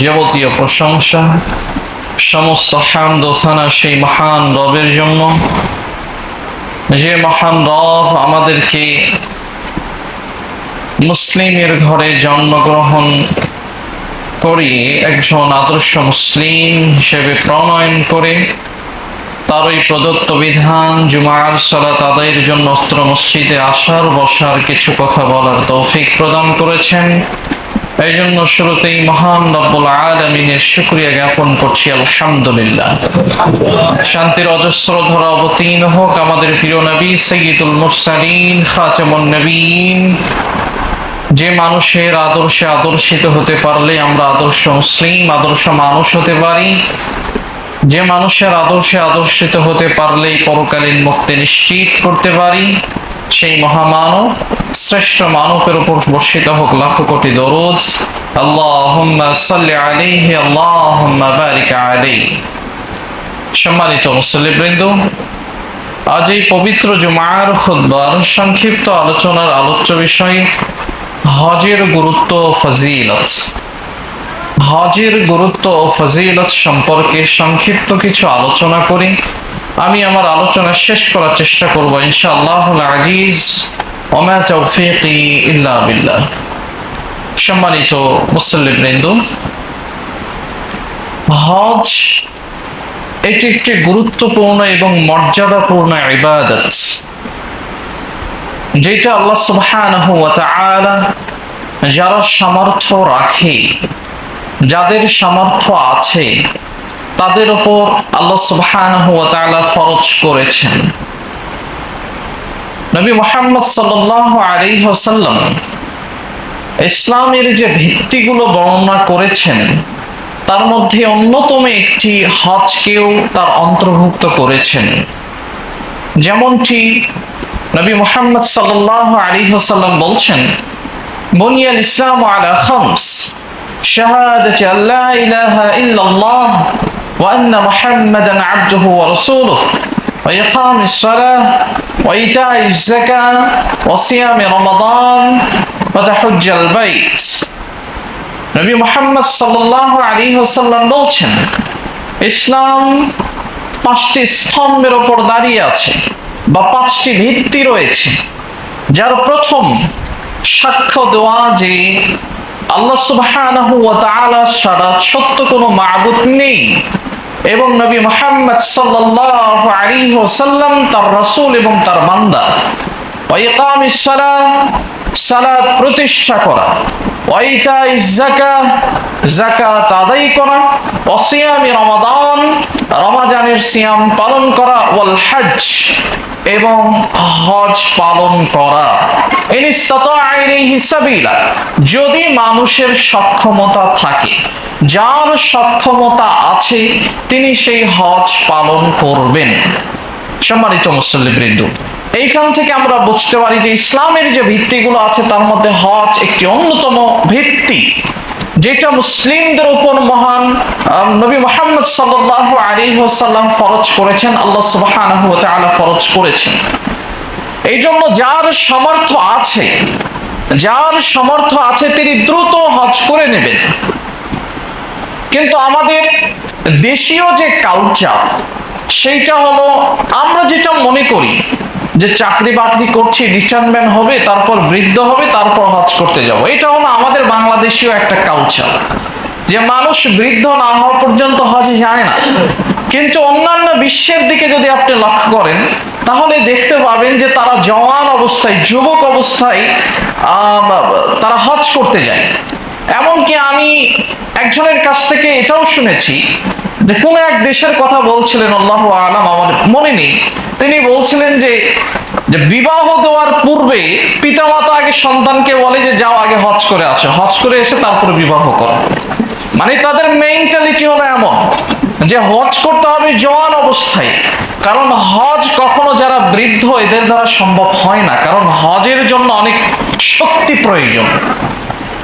যাবতীয় প্রশংসা সমস্ত হামদ ও সানা সেই মহান রবের জন্য, যে মহান রব আমাদেরকে মুসলিমের ঘরে জন্মগ্রহণ করিয়ে একজন আদর্শ মুসলিম হিসেবে প্রণয়ন করে তারই প্রদত্ত বিধান জুমার সালাত আদায়ের জন্য অস্ত্র মসজিদে আসার বসার কিছু কথা বলার তৌফিক প্রদান করেছেন। এই জন্য শুরুতেই মহান রব্বুল আলামিনের শুকরিয়া জ্ঞাপন করছি, আলহামদুলিল্লাহ। শান্তির অজস্র ধারা অবতীর্ণ হোক আমাদের প্রিয় নবী সাইয়্যিদুল মুরসালিন খাতামুন নবীন, যে মানুষের আদর্শে আদর্শিত হতে পারলে আমরা আদর্শ মুসলিম, আদর্শ মানুষ হতে পারি, যে মানুষের আদর্শে আদর্শিত হতে পারলেই পরকালীন মুক্তি নিশ্চিত করতে পারি, সেই মহামানব শ্রেষ্ঠ মানবের উপর বর্ষিত হোক লাখো কোটি দরুদ। আল্লাহুম্মা সাল্লি আলাইহি আল্লাহুম্মা বারিক আলাইহি। সম্মানিত মুসল্লিবৃন্দ, আজ এই পবিত্র জুমার খুতবার সংক্ষিপ্ত আলোচনার আলোচ্য বিষয় হজের গুরুত্ব ও ফজিলত। হজের গুরুত্ব ও ফজিলত সম্পর্কে সংক্ষিপ্ত কিছু আলোচনা করি। আমি আমার আলোচনা শেষ করার চেষ্টা করব ইনশাআল্লাহুল আজিজ। ওয়া মা তাওফীকি ইল্লা বিল্লাহ। সম্মানিত মুসল্লিবৃন্দ, হজ এটি একটি গুরুত্বপূর্ণ এবং মর্যাদাপূর্ণ ইবাদত, যেটা আল্লাহ সুবহানাহু ওয়া তাআলা যারা সামর্থ্য রাখে, যাদের সামর্থ্য আছে, তাদের উপর আল্লাহ সুবহানাহু ওয়া তাআলা ফরজ করেছেন। নবী মুহাম্মদ সাল্লাল্লাহু আলাইহি ওয়াসাল্লাম ইসলামের যে ভিত্তিগুলো বর্ণনা করেছেন, তার মধ্যে অন্যতম একটি হজকেও তার অন্তর্ভুক্ত করেছেন। যেমনটি নবী মুহাম্মদ সাল্লাল্লাহু আলাইহি ওয়াসাল্লাম বলছেন, বুনিয়াল ইসলামু আলা খামস শাহাদাতি আল্লা ইলাহা ইল্লাল্লাহ ওয়া আন্না মুহাম্মাদান আবদুহু ওয়া রাসূলুহু ওয়া ইকামিস সালাহ ওয়া ইতাইজ যাকাত ওয়া সিয়াম রমাদান ওয়া তাহজ্জুল বাইত। নবী মুহাম্মদ সাল্লাল্লাহু আলাইহি ওয়াসাল্লাম বলছেন, ইসলাম পাঁচটি স্তম্ভের উপর দাঁড়িয়ে আছে বা পাঁচটি ভিত্তি রয়েছে। যার প্রথম সাক্ষ্য দেওয়া যে আল্লাহ সুবহানাহু ওয়া তাআলা ছাড়া সত্য কোনো মাবুদ নেই এবং নবী মুহাম্মদ সাল্লাল্লাহু আলাইহি ওয়াসাল্লাম তার রাসূল এবং তার বান্দা। ওয়া ইকামিস সালাহ, সালাত প্রতিষ্ঠা করা, ওয়া ইতাইজ যাকাত, যাকাত আদায় করা, ওয়া সিয়ামি রমাদান, রমাদানের সিয়াম পালন করা, ওয়াল হজ এবং হজ পালন করা। ইন ইসতাতাআ ইলাইহি সাবিলা, যদি মানুষের সক্ষমতা থাকে, যার সক্ষমতা আছে তিনি সেই হজ পালন করবেন। সম্মানিত মুসল্লিবৃন্দ, এইখান থেকে আমরা বুঝতে পারি যে ইসলামের যে ভিত্তিগুলো আছে তার মধ্যে হজ একটি অন্যতম ভিত্তি, যেটা মুসলিমদের উপর মহান নবী মুহাম্মদ সাল্লাল্লাহু আলাইহি ওয়াসাল্লাম ফরজ করেছেন, আল্লাহ সুবহানাহু ওয়া তাআলা ফরজ করেছেন। এই জন্য যার সামর্থ্য আছে তিনি দ্রুত হজ করে নেবেন। কিন্তু আমাদের দেশীয় যে কালচার, সেইটা হলো আমরা যেটা মনে করি যে চাকরি বাকরি করছি, রিটায়ারমেন্ট হবে, তারপর বৃদ্ধ হবে, তারপর হজ করতে যাব। এটা হলো আমাদের বাংলাদেশীয় একটা কালচার, যে মানুষ বৃদ্ধ না হওয়া পর্যন্ত হজে যায় না। কিন্তু অন্যান্য বিশ্বের দিকে যদি আপনি লক্ষ্য করেন, তাহলে দেখতে পাবেন যে তারা জওয়ান অবস্থায়, যুবক অবস্থায় তারা হজ করতে যায়। এমনকি আমি একজনের কাছ থেকে এটাও শুনেছি যে কোন এক দেশের কথা বলছিলেন, আল্লাহু আলাম, আমার মনে নেই, তিনি বলছিলেন যে বিবাহ দেওয়ার পূর্বে পিতামাতা আগে সন্তানকে বলে যে যাও আগে হজ করে আসো, হজ করে এসে তারপরে বিবাহ করো। মানে তাদের মেন্টালিটি হলো এমন যে হজ করতে হবে জওয়ান অবস্থায়, কারণ হজ কখনো যারা বৃদ্ধ এদের দ্বারা সম্ভব হয় না, কারণ হজের জন্য অনেক শক্তি প্রয়োজন।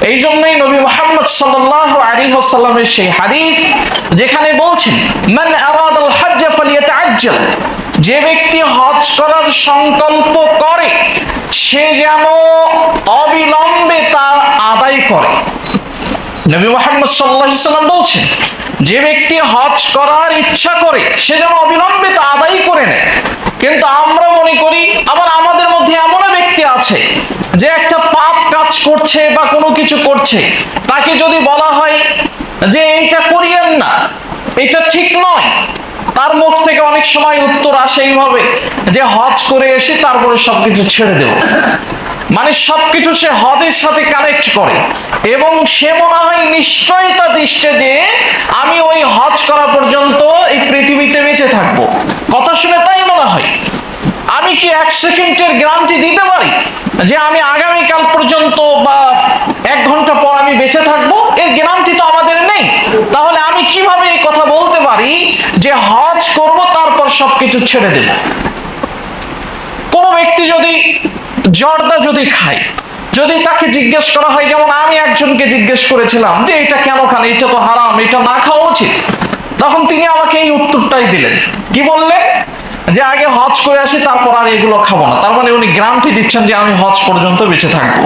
এই জন্যই নবী মুহাম্মদ সাল্লাল্লাহু আলাইহি ওয়াসাল্লামের সেই হাদিস যেখানে বলছেন, মান আরাদাল হজ্জ ফালিয়াতাআজ্জাল, যে ব্যক্তি হজ করার সংকল্প করে সে যেন অবিলম্বে তা আদায় করে। নবী মুহাম্মদ সাল্লাল্লাহু আলাইহি সাল্লাম বলছেন, যে ব্যক্তি হজ করার ইচ্ছা করে সে যেন অবিলম্বে তা আদায় করে নেয়। কিন্তু আমরা মনে করি, আবার আমাদের মধ্যে এমন ব্যক্তি আছে যে একটা পাপ কাজ করছে বা কোনো কিছু করছে, তাকে যদি বলা হয় যে এটা করিয়েন না, এটা ঠিক নয়, তার মুখ থেকে অনেক সময় উত্তর আসে এইভাবে যে হজ করে এসে তারপরে সবকিছু ছেড়ে দেব। মানে সবকিছু সে হজের সাথে কানেক্ট করে এবং সে মনে হয় নিশ্চয়তা দিচ্ছে যে আমি ওই হজ করা পর্যন্ত এই পৃথিবীতে বেঁচে থাকবো। কথা শুনে তাই মনে হয়। আমি কি 1 সেকেন্ডের গ্যারান্টি দিতে পারি যে আমি আগামীকাল পর্যন্ত বা 1 ঘন্টা পর আমি বেঁচে থাকবো? এর গ্যারান্টি তো আমাদের নেই। তাহলে আমি কিভাবে এই কথা বলতে পারি যে হজ করব তারপর সবকিছু ছেড়ে দেব? কোন ব্যক্তি যদি জর্দা যদি খায়, যদি তাকে জিজ্ঞেস করা হয়, যেমন আমি একজনকে জিজ্ঞেস করেছিলাম যে এটা কেন খান, এটা তো হারাম, এটা না খাওয়া উচিত, তখন তিনি আমাকে এই উত্তরটাই দিলেন। কি বললেন? যে আগে হজ করে আসি তারপর আর এগুলো খাবো না। তার মানে উনি গ্যারান্টি দিচ্ছেন যে আমি হজ পর্যন্ত বেঁচে থাকবো।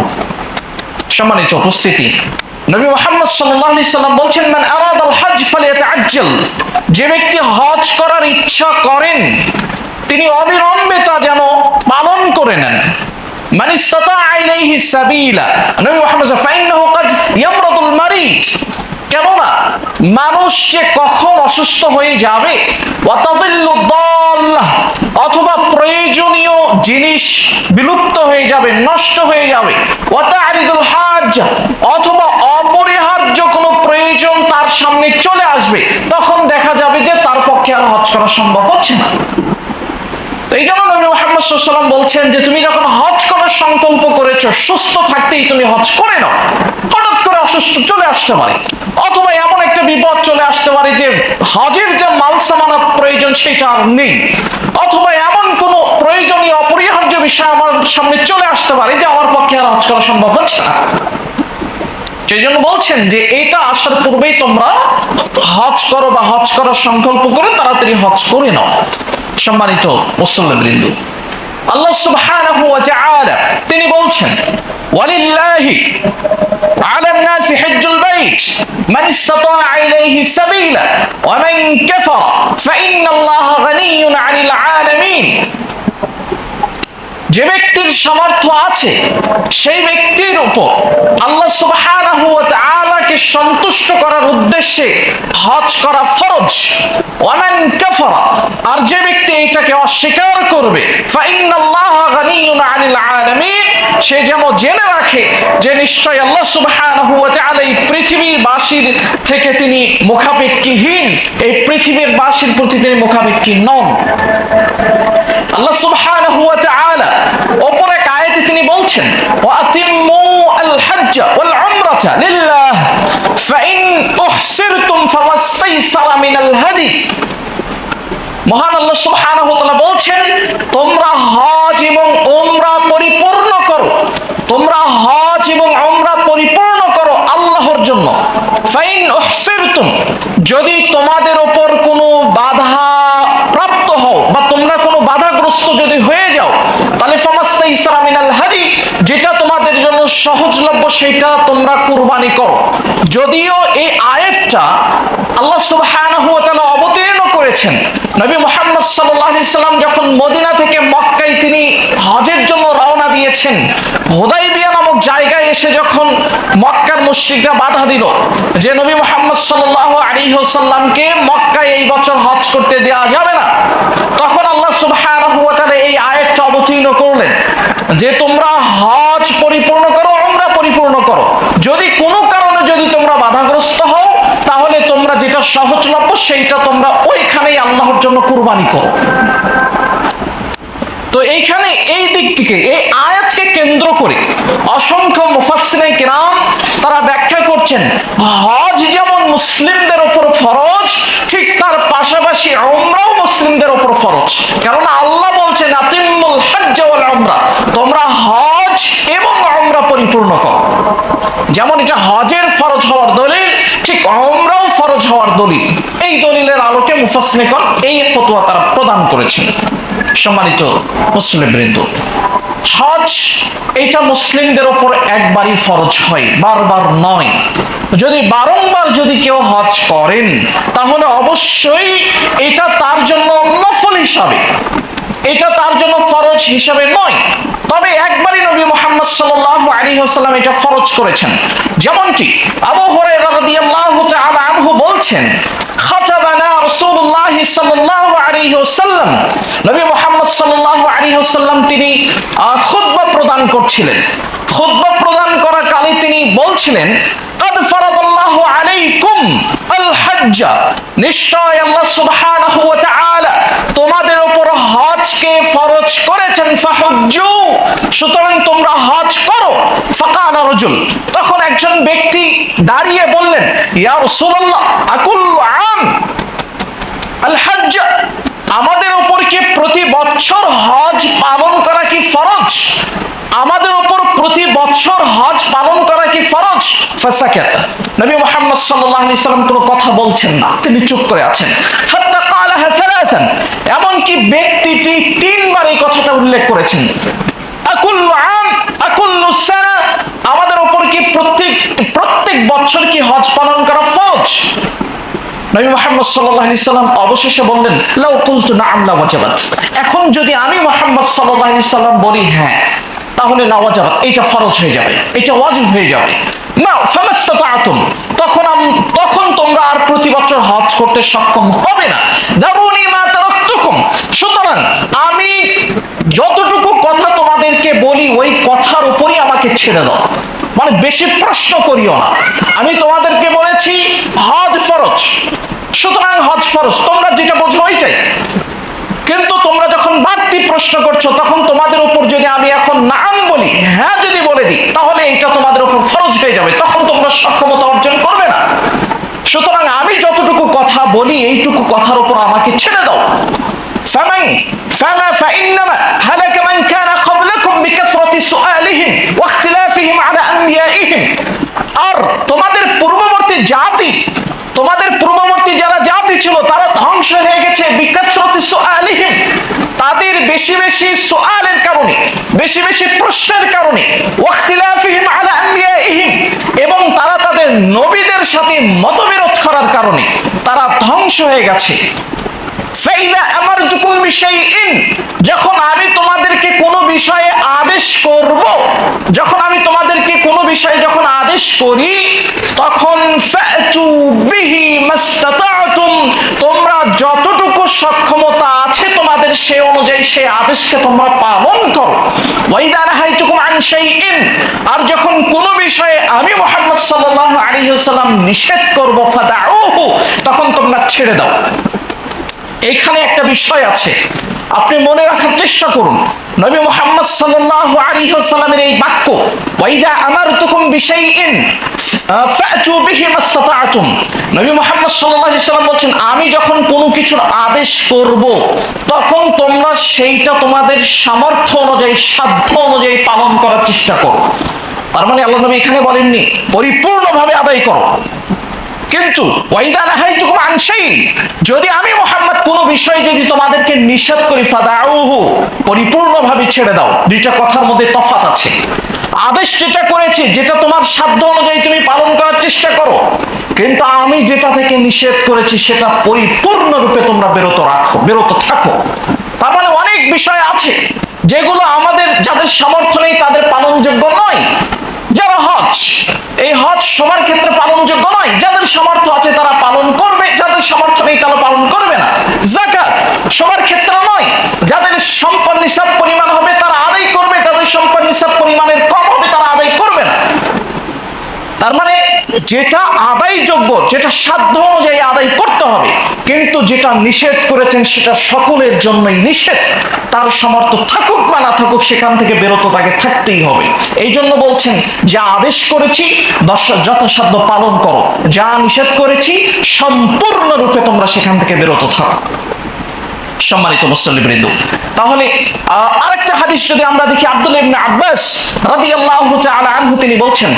সম্মানিত উপস্থিতি, নবী মুহাম্মদ সাল্লাল্লাহু আলাইহি সাল্লাম বলছেন, মান আরাদাল হজ ফালিয়াতাআজ্জাল, যে ব্যক্তি হজ করার ইচ্ছা করেন তিনি অবিলম্বে তা যেন পালন করে নেন। মান ইসতাতা ইলাইহি সাবিলা, নবী মুহাম্মদ ফাইন্নাহু ক্বাদ ইয়ামরাদুল মারিদ, কেননা মানুষ যে কখন অসুস্থ হয়ে যাবে, অথবা প্রয়োজনীয় জিনিস বিলুপ্ত হয়ে যাবে, নষ্ট হয়ে যাবে, অথবা অপরিহার্য কোনো প্রয়োজন তার সামনে চলে আসবে, তখন দেখা যাবে যে তার পক্ষে আর হজ করা সম্ভব হচ্ছে না। এই জন্য নবী মুহাম্মদ সাল্লাল্লাহু আলাইহি ওয়াসাল্লাম বলছেন যে তুমি যখন হজ করার সংকল্প করেছো, সুস্থ থাকতেই তুমি হজ করে নাও। হঠাৎ করে অসুস্থ চলে আসতে পারে, অথবা এমন একটা বিপদ চলে আসতে পারে যে হজের যে মাল সামানাত প্রয়োজন সেটা আর নেই, অথবা এমন কোনো প্রয়োজনীয় অপরিহার্য বিষয় আমার সামনে চলে আসতে পারে যে আমার পক্ষে আর হজ করা সম্ভব হচ্ছে না। সেই জন্য বলছেন যে এটা আসার পূর্বেই তোমরা হজ করো বা হজ করার সংকল্প করে তাড়াতাড়ি হজ করে নাও। সম্মানিত মুসল্লিবৃন্দ, আল্লাহ সুবহানাহু ওয়া তাআলা তিনি বলছেন, ওয়ালিল্লাহি আলান নাসি হিজ্জুল বাইত মান ইসতাতা ইলাইহি সাবিলা ওয়া মান কাফারা ফাইন্নাল্লাহা গানিয়্যুন আনিল আলামিন, যে ব্যক্তির সামর্থ্য আছে সেই ব্যক্তির উপর আল্লাহ সুবহানাহু ওয়া তাআলাকে সন্তুষ্ট করার উদ্দেশ্যে হজ করা ফরজ। ওয়ামান কাফারা, আর যে ব্যক্তি এটাকে অস্বীকার করবে, ফাইন্নাল্লাহা গানিয়্যুন আনিল আলামিন, সে যেন জেনে রাখে যে নিশ্চয় আল্লাহ সুবহানাহু ওয়া তাআলা এই পৃথিবীর বাসীর থেকে তিনি মুখাপেক্ষীহীন, এই পৃথিবীর বাসীর প্রতি তিনি মুখাপেক্ষী নন। আল্লাহ সুবহানাহু ওয়া তাআলা অপর এক আয়াতে তিনি বলছেন, ওয়াতিম্মু আল হজ্জ ওয়াল উমরাতা লিল্লাহ ফাইন উহসিরতুম ফামাসতাইসারা মিনাল হাদি, মহান আল্লাহ সুবহানাহু ওয়া তাআলা বলছেন তোমরা হজ এবং উমরা পরিপূর্ণ করো, তোমরা হজ এবং উমরা পরিপূর্ণ করো আল্লাহর জন্য। ফাইন উহসিরতুম, যদি তোমাদের উপর কোনো বাধা প্রাপ্ত হও বা তোমরা কোনো বাধাগ্রস্ত যদি হয়ে যাও, তাহলে ফামাসতাইসারা মিনাল হাদি, যেটা তোমাদের জন্য সহজলভ্য সেটা তোমরা কুরবানি করো। যদিও এই আয়াতটা আল্লাহ সুবহানাহু ওয়া তাআলা অবতীর্ণ করেছেন নবী মুহাম্মদ সাল্লাল্লাহু আলাইহি সাল্লাম যখন মদিনা থেকে মক্কায় তিনি হজের জন্য রওনা দিয়েছেন, হুদাইবিয়া নামক জায়গায় এসে যখন মক্কার মুশরিকরা বাধা দিল যে নবী মুহাম্মদ সাল্লাল্লাহু আলাইহি ওয়াসাল্লামকে মক্কায় এই বছর হজ করতে দেওয়া যাবে না, তখন আল্লাহ সুবহানাহু ওয়া তাআলা এই আয়াতটা অবতীর্ণ করলেন যে তোমরা হজ পরিপূর্ণ করো, উমরা পরিপূর্ণ করো, যদি কোনো কারণে যদি তোমরা বাধাগ্রস্ত হও তাহলে তোমরা যেটা সহজলভ্য সেইটা তোমরা ওইখানেই আল্লাহর জন্য কুরবানি করো। তো এইখানে এই দিক থেকে এই আয়াতকে কেন্দ্র করে অসংখ্য মুফাসসিরিনে কিরাম তারা ব্যাখ্যা করছেন, হজ যেমন মুসলিমদের উপর ফরজ, ঠিক তার পাশাপাশি উমরাও মুসলিমদের উপর ফরজ। কারণ আল্লাহ বলছেন আতিম্মুল হজ্জ ওয়াল উমরা, তোমরা হজ এবং উমরা পরিপূর্ণ করো। যেমন এটা হজের ফরজ হওয়ার দলিল, ঠিক উমরাও ফরজ হওয়ার দলিল। এই দলিলের আলোকে মুফাসসিরিনে এই ফতোয়া তারা প্রদান করেছেন। সম্মানিত মুসলিমবৃন্দ, হজ এটা মুসলিমদের উপর একবারই ফরজ হয়, বারবার নয়। যদি বারংবার যদি কেউ হজ করেন তাহলে অবশ্যই এটা তার জন্য নফল হিসাবে, এটা তার জন্য ফরজ হিসাবে নয়। তবে একবারই নবী মুহাম্মদ সাল্লাল্লাহু আলাইহি ওয়াসাল্লাম এটা ফরজ করেছেন। যেমনটি আবু হুরায়রা রাদিয়াল্লাহু তাআলা আনহু বলছেন, খাতাবানা রাসূলুল্লাহ সাল্লাল্লাহু আলাইহি ওয়াসাল্লাম, নবী মুহাম্মদ সাল্লাল্লাহু আলাইহি ওয়াসাল্লাম তিনি খুতবা প্রদান করছিলেন। খুতবা প্রদান করাকালে তিনি বলছিলেন, قد فرض الله عليكم الحج, নিশ্চয় আল্লাহ সুবহানাহু ওয়া তাআলা তোমাদের উপর হজকে ফরজ করেছেন। ফাহুজ্জু, সুতরাং তোমরা হজ করো। ফাকালা রাজুল, তখন একজন ব্যক্তি দাঁড়িয়ে বললেন, ইয়া রাসূলুল্লাহ আকুল্লু আম আল হজ্জ, আমাদের উপর কি প্রতি বছর হজ পালন করা কি ফরজ? আমাদের উপর প্রতি বছর হজ পালন করা কি ফরজ? ফাসাকাতা, নবী মুহাম্মদ সাল্লাল্লাহু আলাইহি ওয়াসাল্লাম কোনো কথা বলছেন না, তিনি চুপ করে আছেন। হাত্তা ক্বালাহা সালাসান, এমনকি ব্যক্তিটি তিনবার এই কথাটা উল্লেখ করেছেন। আকুল্লু আম আকুল্লু সানা, আমাদের উপর কি প্রত্যেক বছর কি হজ পালন করা ফরজ? নবী মুহাম্মদ সাল্লাল্লাহু আলাইহি সাল্লাম অবশেষে বললেন, লাউ কুলতু নাআম লা ওয়াজাবাত, এখন যদি আমি মুহাম্মদ সাল্লাল্লাহু আলাইহি সাল্লাম বলি হ্যাঁ, তাহলে লা ওয়াজাবাত, এটা ফরজ হয়ে যাবে, এটা ওয়াজিব হয়ে যাবে। না ফামাসতাতাতুম, তখন তোমরা আর প্রতি বছর হজ করতে সক্ষম হবে না। দারুনি মা তারাকতুকুম, সুতরাং আমি যতটুকু কথা তোমাদেরকে বলি ওই কথার উপরই আমাকে ছেড়ে দাও, মানে বেশি প্রশ্ন করিও না। আমি তোমাদেরকে বলেছি হজ ফরজ, সুতরাং হজ ফরজ, তোমরা যেটা বোঝো ওইটাই। কিন্তু তোমরা যখন বাড়তি প্রশ্ন করছো, তখন তোমাদের উপর যদি আমি এখন নাম বলি, হ্যাঁ যদি বলে দিই, তাহলে এটা তোমাদের উপর ফরজ হয়ে যাবে, তখন তোমরা সক্ষমতা অর্জন করবে না। সুতরাং আমি যতটুকু কথা বলি এইটুকু কথার উপর আমাকে ছেড়ে দাও। فإنما هلك من كان قبلكم بكثرة سؤالهم واختلافهم على أنبيائهم, আর তোমাদের পূর্ববর্তী যারা জাতি ছিল তারা ধ্বংস হয়ে গেছে বিকাসরতি সুআলিহিম, তাদের বেশি বেশি সুআলের কারণে, বেশি বেশি প্রশ্নের কারণে, ওয়াখতিলাফিহিম আলা আনবিয়াইহিম, এবং তারা তাদের নবীদের সাথে মতবিরোধ করার কারণে তারা ধ্বংস হয়ে গেছে। ফাইদা আমারতুকুম বিশাইইন, যখন আমি তোমাদেরকে কোনো বিষয়ে আদেশ করব, যখন আমি তোমাদেরকে কোনো বিষয়ে যখন আদেশ করি, তখন ফাতু বিহি মাসতাতাতুম, তোমরা যতটুকু সক্ষমতা আছে তোমাদের সে অনুযায়ী সেই আদেশকে তোমরা পালন করো। ওয়াইদা নাহাইতুকুম আন শাইইন, আর যখন কোনো বিষয়ে আমি মুহাম্মদ সাল্লাল্লাহু আলাইহি ওয়াসাল্লাম নিষেধ করব, ফাদাউহু, তখন তোমরা ছেড়ে দাও। এখানে একটা বিষয় আছে, আপনি মনে রাখার চেষ্টা করুন। নবী মুহাম্মদ সাল্লাল্লাহু আলাইহি ওয়াসাল্লামের এই বাক্য, ওয়াইদা আমারতুকুম বিশাইইন ফাতু বিহি মাসতাতাতুম, নবী মুহাম্মদ সাল্লাল্লাহু আলাইহি ওয়াসাল্লাম বলছেন, আমি যখন কোনো কিছুর আদেশ করব, তখন তোমরা সেইটা তোমাদের সামর্থ্য অনুযায়ী, সাধ্য অনুযায়ী পালন করার চেষ্টা করো। তার মানে আল্লাহ নবী এখানে বলেননি পরিপূর্ণভাবে আদায় করো, কিন্তু ওয়াইদা নাহাইতুকুম আন শাইইন, যদি আমি মুহাম্মদ কোনো বিষয় যদি তোমাদেরকে নিষেধ করি, ফাদাউহু, পরিপূর্ণভাবে ছেড়ে দাও। দুইটা কথার মধ্যে তফাৎ আছে। আদেশ যেটা করেছি, যেটা তোমার সাধ্য অনুযায়ী তুমি পালন করার চেষ্টা করো, কিন্তু আমি যেটা থেকে নিষেধ করেছি সেটা পরিপূর্ণরূপে তোমরা বিরত থাকো। তার মানে অনেক বিষয় আছে যেগুলো আমাদের যাদের সামর্থ্য নেই তাদের পালনযোগ্য নয়। যারা হজ, এই হজ সবার ক্ষেত্রে পালনযোগ্য নয়, যাদের সামর্থ্য আছে তারা পালন করবে, যাদের সামর্থ্য নেই তারা পালন করবে না। যাকাত সবার ক্ষেত্রে নয়, যাদের সম্পদ নিসাব পরিমাণ হবে তারা আদায় করবে, যাদের সম্পদ নিসাব পরিমাণের কম হবে তারা আদায় করবে না। তার মানে যেটা আদায়যোগ্য, যেটা সাধ্য অনুযায়ী আদায় করতে হবে, কিন্তু যেটা নিষেধ করেছেন সেটা সকলের জন্যই নিষেধ। তার সামর্থ্য থাকুক বা না থাকুক সেখান থেকে বিরত তাকে থাকতেই হবে। এই জন্য বলছেন, যা আদেশ করেছি যথাসাধ্য পালন করো, যা নিষেধ করেছি সম্পূর্ণরূপে তোমরা সেখান থেকে বিরত থাকো। সম্মানিত মুসল্লিবৃন্দ, তাহলে আরেকটা হাদিস যদি আমরা দেখি, আব্দুল্লাহ ইবনে আব্বাস রাদিয়াল্লাহু তাআলা আনহু তিনি বলছেন,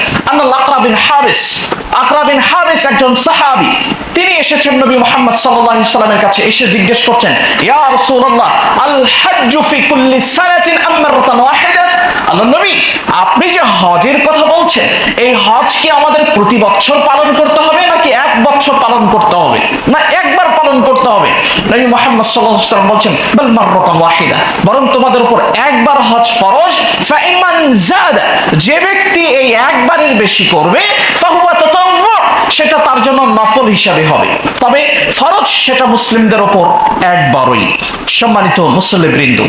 আকরা বিন হারিস একজন সাহাবী, তিনি এসেছেন নবী মুহাম্মদ সাল্লাল্লাহু আলাইহি সাল্লামের কাছে, এসে জিজ্ঞেস করছেন, ইয়া রাসূলুল্লাহ, আল হাজ্জু ফি কুল্লি সানাতিন আম মাররাতান ওয়াহিদা? আল্লাহর নবী, আপনি যে হজের কথা বলছেন, এই হজ কি আমাদের প্রতি বছর পালন করতে হবে, নাকি এক বছর পালন করতে হবে, না একবার পালন করতে হবে? নবী মুহাম্মদ সাল্লাল্লাহু আলাইহি সাল্লাম বলছেন, বাল মাররাতান ওয়াহিদা, বরং তোমাদের উপর একবার হজ ফরজ। ফাইমান জাদা, যে ব্যক্তি এই একবারের বেশি করবে, ফাহুয়া তাতাওয়া, সেটা তার জন্য নফল হিসাবে হবে, তবে ফরজ সেটা মুসলিমদের উপর একবারই। সম্মানিত মুসল্লিবৃন্দ,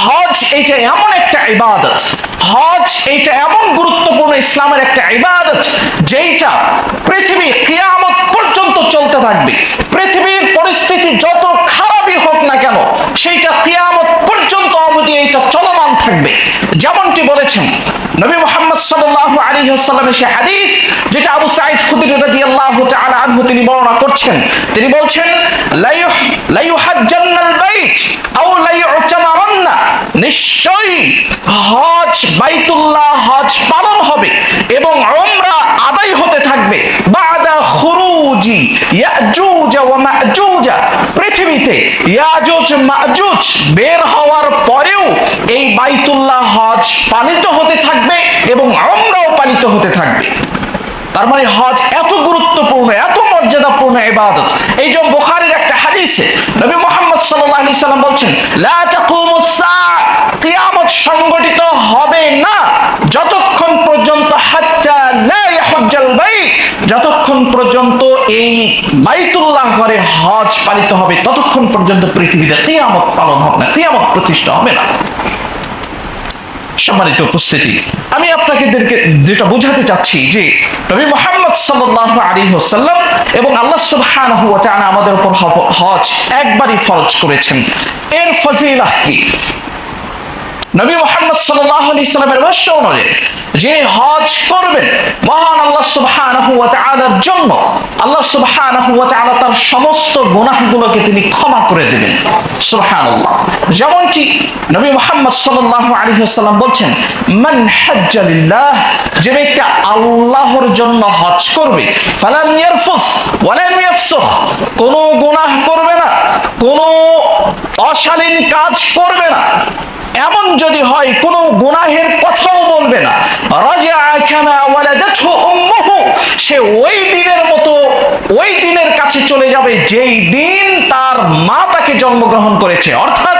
হজ এইটা এমন একটা ইবাদত, হজ এইটা এমন গুরুত্বপূর্ণ ইসলামের একটা ইবাদত, যেটা পৃথিবী কিয়ামত পর্যন্ত চলতে থাকবে। পৃথিবীর পরিস্থিতি যত খারাপই হোক না কেন, সেইটা কিয়ামত পর্যন্ত অবধি এইটা চলমান থাকবে। যেমনটি বলেছেন নবী মুহাম্মদ সাল্লাল্লাহু আলাইহি ওয়াসাল্লামের সেই হাদিস, যেটা আবু সাঈদ খুদরি রাদিয়াল্লাহু তাআলা আনহু তিনি বর্ণনা করছেন। তিনি বলছেন, লা ইউহাজ্জান্নাল বাইত আও লা ইউতামারান্না, নিশ্চয়ই হজ, বাইতুল্লাহ হজ পালন হবে এবং উমরা আদায় হতে থাকবে, বাদা খুরুজি ইয়াজুজ ওয়া মাজুজ, পৃথিবীতে ইয়াজুজ মাজুজ বের হওয়ার পরেও এই বাইতুল্লাহ হজ পালিত হতে থাকবে এবং উমরাও পালিত হতে থাকবে। তার মানে হজ এত গুরুত্বপূর্ণ, এত মর্যাদাপূর্ণ ইবাদত। এই যে বুখারীর একটা হাদিসে নবী মুহাম্মদ সাল্লাল্লাহু আলাইহি সাল্লাম বলছেন, লা তাকুমুস সাআ, কিয়ামত সংগঠিত হবে না যতক্ষণ পর্যন্ত হাত্তা লা ইয়াহুজ্জাল বাইত, যতক্ষণ পর্যন্ত এই বাইতুল্লাহ ঘরে হজ পালিত হবে ততক্ষণ পর্যন্ত পৃথিবীতে কিয়ামত পালন হবে না, কিয়ামত প্রতিষ্ঠা হবে না। সম্মানিত উপস্থিতি, আমি আপনাদেরকে যেটা বোঝাতে চাচ্ছি যে নবী মুহাম্মদ সাল্লাল্লাহু আলাইহি ওয়াসাল্লাম এবং আল্লাহ সুবহানাহু ওয়া তাআলা আমাদের উপর হজ একবারই ফরজ করেছেন। এর ফজিলত কি? নবী মুহাম্মদ সাল্লাল্লাহু আলাইহি সাল্লামের ভাষ্য অনুযায়ী, যিনি হজ করবেন মহান আল্লাহ সুবহানাহু ওয়া তাআলার জন্য, আল্লাহ সুবহানাহু ওয়া তাআলা তার সমস্ত গুনাহগুলোকে তিনি ক্ষমা করে দেবেন। সুবহানাল্লাহ। যেমনটি নবী মুহাম্মদ সাল্লাল্লাহু আলাইহি ওয়াসাল্লাম বলছেন, মান হাজ্জা লিল্লাহ, যে ব্যক্তি আল্লাহর জন্য হজ করবে, ফালাম ইয়ারফুস ওয়া লাম ইয়াফসুখ, কোনো গুনাহ করবে না, কোনো অশালীন কাজ করবে না, এমন যদি হয় কোনো গুনাহের কথাও বলবে না, রাজা কামা ওয়ালাদাতহু উম্মুহু, সে ওই দিনের মতো ওই দিনের কাছে চলে যাবে যেই দিন তার মা তাকে জন্মগ্রহণ করেছে। অর্থাৎ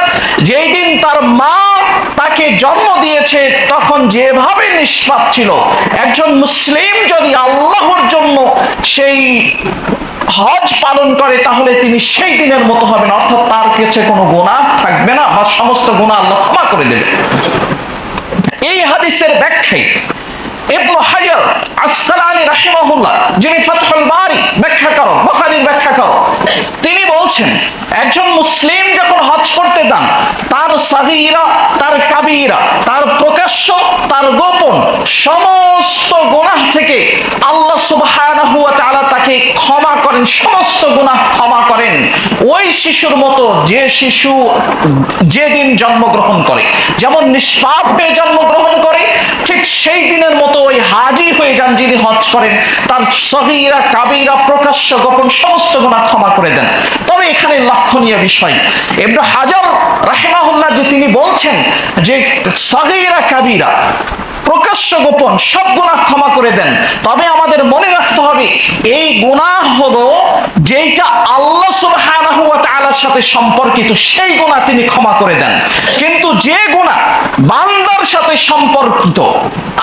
যেই দিন তার মা তাকে জন্ম দিয়েছে তখন যেভাবে নিষ্পাপ ছিল, একজন মুসলিম যদি আল্লাহর জন্য সেই হজ পালন করে তাহলে তিনি সেই দিনের মতো হবেন, অর্থাৎ তার কাছে কোনো গুনাহ থাকবে না বা সমস্ত গুনাহ আল্লাহ ক্ষমা করে দেবে। এই হাদিসের ব্যাখ্যায় ইবনে হাজার আসকালানী রাহিমাহুল্লাহ, যিনি ফাতহুল বারী ব্যাখ্যাকারক, বুখারীর ব্যাখ্যাকারক, তিনি বলছেন একজন মুসলিম যখন হজ করতে যান, তার সাগীরা, তার কাবীরা, তার প্রকাশ্য, তার গোপন সমস্ত গুনাহ থেকে আল্লাহ সুবহানাহু ওয়া তাআলা তাকে ক্ষমা করেন, সমস্ত গুনাহ ক্ষমা করেন। ওই শিশুর মতো যে শিশু যেদিন জন্মগ্রহণ করে, যেমন নিষ্পাপ হয়ে জন্মগ্রহণ করে, ঠিক সেই দিনের মতো ওই হাজী হয়ে যান যিনি হজ করেন, তার সগীরা, কাবীরা, প্রকাশ্য, গোপন সমস্ত গুনাহ ক্ষমা করে দেন। তবে এখানে লক্ষণীয় বিষয়, ইবনে হাজার রাহিমাহুল্লাহ যে তিনি বলছেন যে সগীরা, কাবীরা, প্রকাশ্য, গোপন সব গুনাহ ক্ষমা করে দেন, তবে আমাদের মনে রাখতে হবে এই গুনাহ হলো যেটা আল্লাহ সুবহানাহু ওয়া তাআলার সাথে সম্পর্কিত, সেই গুনাহ তিনি ক্ষমা করে দেন। কিন্তু যে গুনাহ বান্দার সাথে সম্পর্কিত,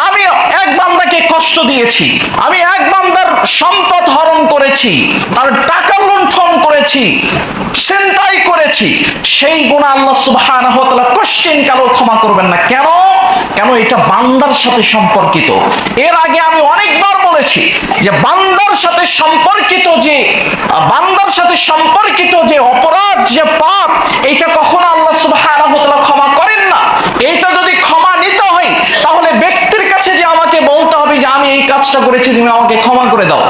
আমি এক বান্দাকে কষ্ট দিয়েছি, আমি এক বান্দার সম্পদ হরণ করেছি, তার টাকা লুণ্ঠন করেছি, ছিনতাই করেছি, সেই গুনাহ আল্লাহ সুবহানাহু ওয়া তাআলা কোশ্চেন কালো ক্ষমা করবেন না। কেন? কেন? এটা বান্দার সাথে সম্পর্কিত। এর আগে আমি অনেকবার বলেছি যে বান্দার সাথে সম্পর্কিত যে অপরাধ, যে পাপ, এটা কখনো আল্লাহ সুবহানাহু ওয়া তাআলা ক্ষমা করেন না। এটা যদি ক্ষমা নিতে হয় তাহলে ব্যক্তির কাছে যে আমাকে বলতে হবে যে আমি এই কাজটা করেছি, তুমি আমাকে ক্ষমা করে দাও।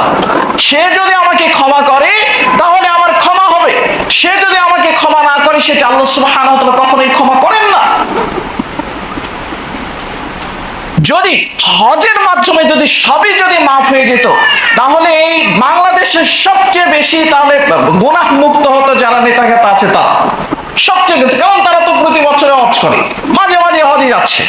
সে যদি আমাকে ক্ষমা করে তাহলে আমার ক্ষমা হবে, সে যদি আমাকে ক্ষমা না করে সেটা আল্লাহ সুবহানাহু ওয়া তাআলা কখনোই ক্ষমা করেন না। যদি হজের মাধ্যমে যদি সবই যদি মাফ হয়ে যেত, তাহলে এই বাংলাদেশের সবচেয়ে বেশি তাহলে গুনাহ মুক্ত হতো যারা নেতাগেতা আছে তারা সবচেয়ে, কারণ তারা তো প্রতি বছরে হজ করে, মাঝে মাঝে হজে যাচ্ছে।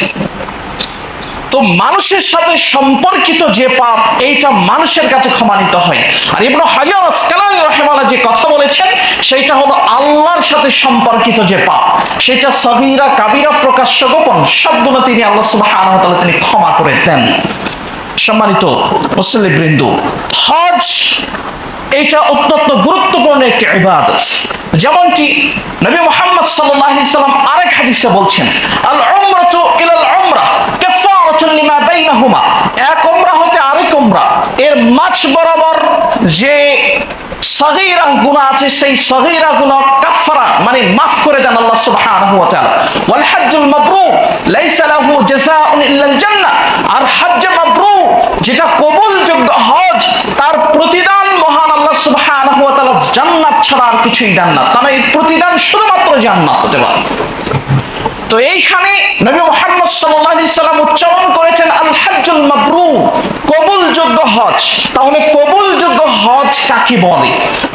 তো মানুষের সাথে সম্পর্কিত যে পাপ, এইটা মানুষের কাছে ক্ষমানিত হয়। আর ইবনে হাজার আসকালানী রাহিমাহুল্লাহ যে কথা বলেছেন, সেইটা হলো আল্লাহর সাথে সম্পর্কিত যে পাপ, সেটা সগীরা কাবিরা প্রকাশ্য গোপন সবগুলো তিনি আল্লাহ সুবহানাহু ওয়া তাআলা তিনি ক্ষমা করে দেন। সম্মানিত মুসল্লিবৃন্দ, হজ এটা অত্যন্ত গুরুত্বপূর্ণ একটি ইবাদত। যেমনটি নবী মুহাম্মদ সাল্লাল্লাহু আলাইহি সাল্লাম আরেক হাদিসে বলছেন, আল উমরাতু ইলাল উমরাহ কাফারাতুন লিমা বাইনাহুমা, এক উমরাহ হতে আরেক উমরাহ এর মাঝ বরাবর যে সগীরা গুনাহ আছে, সেই সগীরা গুনাহ কাফারা মানে মাফ করে দেন আল্লাহ সুবহানাহু ওয়া তাআলা। ওয়াল হজ্জুল মাবরুর লাইসা লাহু জাযাউন ইল্লাল জান্নাহ, আর হজ্জ মাবরুর যেটা কবুলযোগ্য হজ, তার প্রতিদান মহান আল্লাহ সুবহানাহু ওয়া তাআলা জান্নাত ছাড়া আর কিছুই দেন না, তার এই প্রতিদান শুধুমাত্র জান্নাত হতে পারে। তো এইখানে নবী মুহাম্মদ সাল্লাল্লাহু আলাইহি সাল্লাম উচ্চারণ করেছেন আল হজ্জুল মাবরুর, কবুলযোগ্য হজ। তাহলে কবুলযোগ্য হজ কাকে বলে?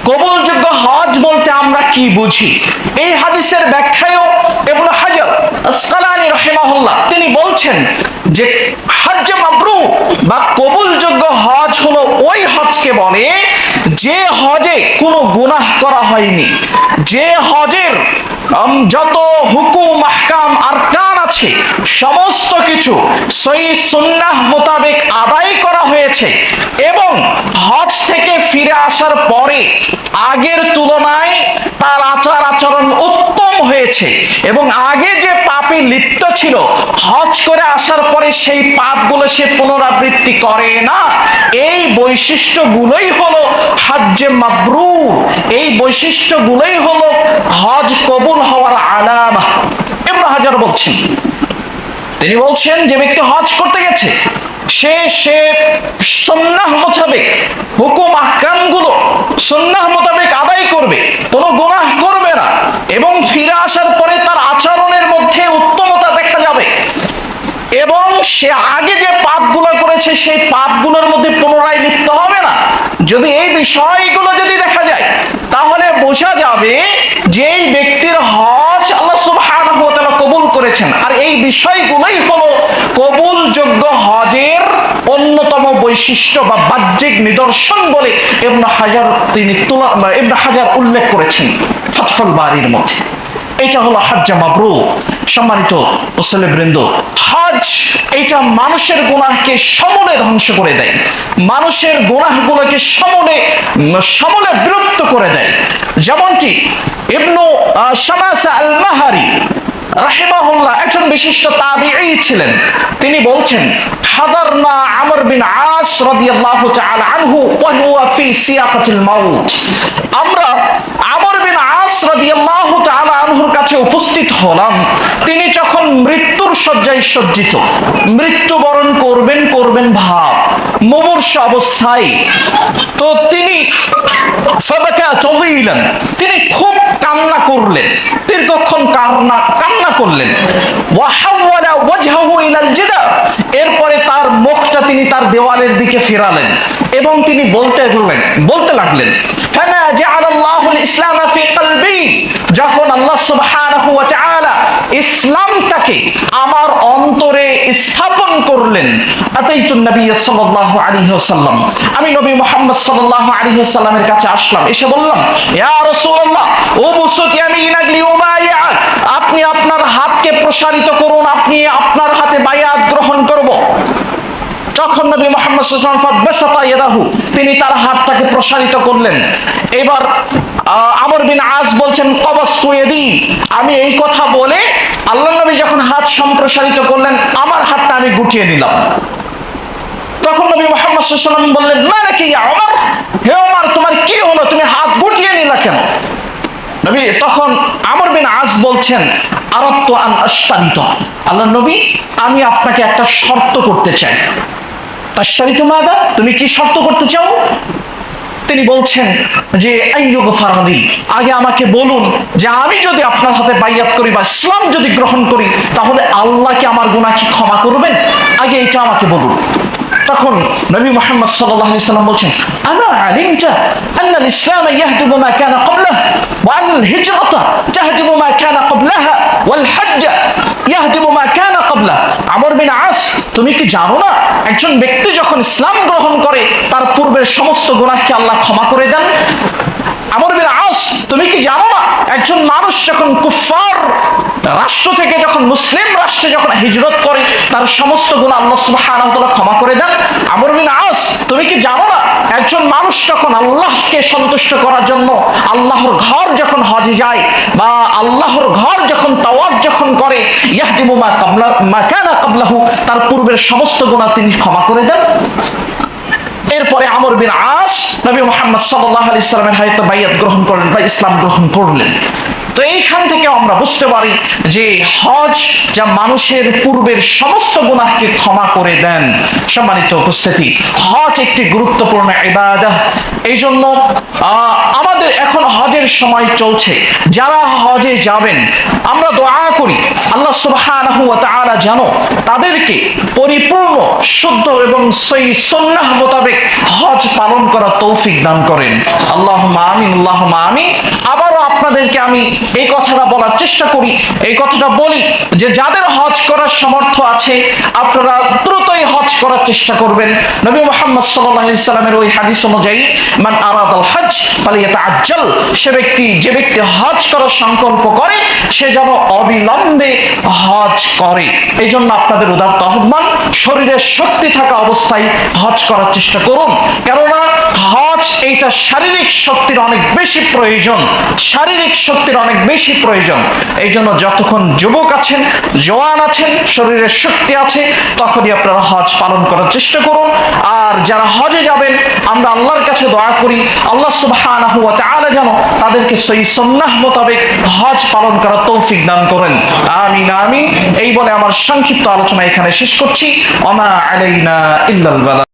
কবুলযোগ্য হজ বলতে আমরা কি বুঝি? এই হাদিসের ব্যাখ্যায়ও ইবনে হাজার আসকালানী রাহিমাহুল্লাহ তিনি বলছেন যে হজ্জ মাবরুর বা কবুলযোগ্য হজ হলো ওই হজকে বলে যে হজে কোনো গুনাহ করা হয়নি, যে হজের যত হুকুম আহকাম আরকান আছে সমস্ত কিছু সহিহ সুন্নাহ মোতাবেক আদায় করা হয়েছে, এবং হজ থেকে ফিরে আসার পরে আগের তুলনায় তার আচার আচরণ উত্তম হয়েছে, এবং আগে যে পাপে লিপ্ত ছিল হজ করে আসার পরে সেই পাপগুলো সে পুনরাবৃত্তি করে না। এই বৈশিষ্ট্যগুলোই হলো হজ্জে মাবরুর, এই বৈশিষ্ট্যগুলোই হলো হজ কবুল হওয়ার আলামা। ইবনে হাজার বলছেন, তিনি বলছেন যে ব্যক্তি হজ করতে গেছে সে সুন্নাহ মোতাবেক হুকুম আহকামগুলো সুন্নাহ মোতাবেক আদায় করবে, কোনো গুনাহ করবে না, এবং ফিরে আসার পরে তার আচরণের মধ্যে উত্তমতা দেখা যাবে, এবং সে আগে যে পাপগুলো করেছে সেই পাপগুলোর মধ্যে পুনরায় লিপ্ত হবে না। যদি এই বিষয়গুলো যদি দেখা যায়, তাহলে বোঝা যাবে যে এই ব্যক্তির হজ আল্লাহ সুবহানাহু ওয়া তাআলা কবুল করেছেন। আর এই বিষয়গুলোই হলো কবুলযোগ্য হজের অন্যতম বৈশিষ্ট্য বা বাহ্যিক নিদর্শন বলে ইবনে হাজার উল্লেখ করেছেন ফাতহুল বারীর মধ্যে। এটা হলো হজ্জে মাবরুর। সম্মানিত মুসল্লিবৃন্দ, হজ এটা মানুষের গুনাহকে সমূলে ধ্বংস করে দেয়, মানুষের গুনাহগুলোকে সমূলে বিলুপ্ত করে দেয়। যেমনটি ইবনু শামাসা আল মাহারি রাহিমাহুল্লাহ একজন বিশিষ্ট তাবিঈ ছিলেন, তিনি বলছেন, হাদারনা আমর বিন আস রাদিয়াল্লাহু তাআলা আনহু ওয়া হুয়া ফি সিয়াকাতিল মাউত, আমরা আমর বিন আস রাদিয়াল্লাহু তাআলা আনহুর কাছে উপস্থিত হলাম, তিনি যখন মৃত্যুর শয্যায় সজ্জিত, মৃত্যুবরণ করবেন ভাব, মুমূর্ষু অবস্থায়। তো তিনি ফাবাকা তাওয়িলান, তিনি খুব কান্না করলেন, দীর্ঘক্ষণ কান্না করলেন। ওয়া হাওয়ালা ওয়াজহাহু ইলাল জিদার, এরপরে তার মুখটা তিনি তার দেওয়ালের দিকে ফেরালেন, এবং তিনি বলতে লাগলেন, ফামা জাআলাল্লাহুল ইসলাম ফি কলবি, যখন আল্লাহ সুবহানাহু ওয়া তাআলা ইসলামটাকে আমার অন্তরে স্থাপন করলেন, আতাইতুন নবী সাল্লাল্লাহু আলাইহি ওয়াসাল্লাম, আমি নবী মুহাম্মদ সাল্লাল্লাহু আলাইহি ওয়াসাল্লামের কাছে আসলাম, এসে বললাম, ইয়া রাসূলুল্লাহ উবসুত ইয়ামিনাক লিউবাইআক, আপনি আপনার হাতকে প্রসারিত করুন, আপনি আপনার হাতে বায়াত গ্রহণ করব। তখন নবী মুহাম্মদ সাল্লাল্লাহু আলাইহি ওয়াসাল্লাম ফাবাসাতা ইয়াদাহু, তিনি তার হাতটাকে প্রসারিত করলেন। এবার আমর বিন আস বলছেন, কবাস্তু ইয়াদি, আমি এই কথা বলে আল্লাহর নবী যখন হাত সম্প্রসারিত করলেন, আমার হাতটা আমি গুটিয়ে নিলাম। তখন নবী মুহাম্মদ সাল্লাল্লাহু আলাইহি ওয়াসাল্লাম বললেন, মালাকি ইয়া ওমর, হে ওমর তোমার কি হলো, তুমি হাত গুটিয়ে নিলা কেন? নবী তখন আমর বিন আস বলছেন, আরাদতু আন আশতারিত, আল্লাহর নবী আমি আপনাকে একটা শর্ত করতে চাই। তাশতারিতু মাযা, তুমি কি শর্ত করতে চাও? তিনি বলছেন যে আইয়ুগফারলি, আগে আমাকে বলুন যে আমি যদি আপনার হাতে বাইয়াত করি বা ইসলাম যদি গ্রহণ করি তাহলে আল্লাহ কি আমার গুনাহ কি ক্ষমা করবেন? আগে এটা আমাকে বলুন। তখন নবী মুহাম্মদ সাল্লাল্লাহু আলাইহি সাল্লাম বলছেন, আনা আলিমতা আন্না আল ইসলাম ইয়াহদিমু মা কানা ক্বাবলাহু ওয়া আন আল হিজরাতা তাহদিমু মা কানা ক্বাবলাহা ওয়াল হজ্জ ইয়াহদিমু মা কানা ক্বাবলাহু। আমর বিন আস, তুমি কি জানো না একজন ব্যক্তি যখন ইসলাম গ্রহণ করে তার পূর্বের সমস্ত গুনাহকে আল্লাহ ক্ষমা করে দেন? আমর বিন আস, তুমি কি জানো না একজন মানুষ যখন কুফফার রাষ্ট্র থেকে যখন মুসলিম রাষ্ট্রে যখন হিজরত করে তার সমস্ত গুনাহ আল্লাহ সুবহানাহু ওয়া তাআলা ক্ষমা করে দেন? আমর বিন আস, তুমি কি জানো না একজন মানুষ যখন আল্লাহকে সন্তুষ্ট করার জন্য আল্লাহর ঘর যখন হজে যায় বা আল্লাহর ঘর যখন তাওয়াফ যখন করে, ইয়াহদিমু মা কানা ক্বাবলাহু, তার পূর্বের সমস্ত গুনাহ তিনি ক্ষমা করে দেন? এরপরে আমর বিন আস নবী মুহাম্মদ সাল্লাল্লাহু আলাইহি সাল্লামের হাতে বাইয়াত গ্রহণ করলেন বা ইসলাম গ্রহণ করলেন। তো এইখান থেকে আমরা বুঝতে পারি যে হজ যা মানুষের পূর্বের সমস্ত গুনাহকে ক্ষমা করে দেন। সম্মানিত উপস্থিতি, হজ একটি গুরুত্বপূর্ণ ইবাদত। এই জন্য আমাদের এখন হজের সময় চলছে, যারা হজে যাবেন আমরা দোয়া করি আল্লাহ সুবহানাহু ওয়া তাআলা যেন তাদেরকে পরিপূর্ণ শুদ্ধ এবং সহিহ সুন্নাহ মোতাবেক হজ পালন করার তৌফিক দান করেন। আল্লাহুম্মা আমিন, আল্লাহুম্মা আমিন। আবারও আপনাদেরকে আমি এই কথাটা বলার চেষ্টা করি, এই কথাটা বলি যে যাদের হজ করার সামর্থ্য আছে আপনারা দ্রুতই হজ করার চেষ্টা করবেন। নবী মুহাম্মদ সাল্লাল্লাহু আলাইহি সাল্লামের ওই হাদিস অনুযায়ী মান আরাদাল হজ ফালিয়াতাআজ্জাল, যে ব্যক্তি হজ করার সংকল্প করে সে যেন অবিলম্বে হজ করে। এই জন্য আপনাদের উদাত্ত আহ্বান, শরীরের শক্তি থাকা অবস্থায় হজ করার চেষ্টা করুন, কেননা হজ এইটা শারীরিক শক্তির অনেক বেশি প্রয়োজন, শারীরিক শক্তির অনেক বেশি প্রয়োজন। এই জন্য যতক্ষণ যুবক আছেন, জওয়ান আছেন, শরীরের শক্তি আছে, তখনই আপনারা হজ পালন করার চেষ্টা করুন। আর যারা হজে যাবেন আমরা আল্লাহর কাছে দোয়া করি আল্লাহ সুবহানাহু ওয়া তাআলা যেন তাদেরকে সহিহ সুন্নাহ মোতাবেক হজ পালন করার তৌফিক দান করেন। আমিন আমিন। এই বলে আমার সংক্ষিপ্ত আলোচনা এখানে শেষ করছি। ওমা আলাইনা ইল্লাল বালাগ।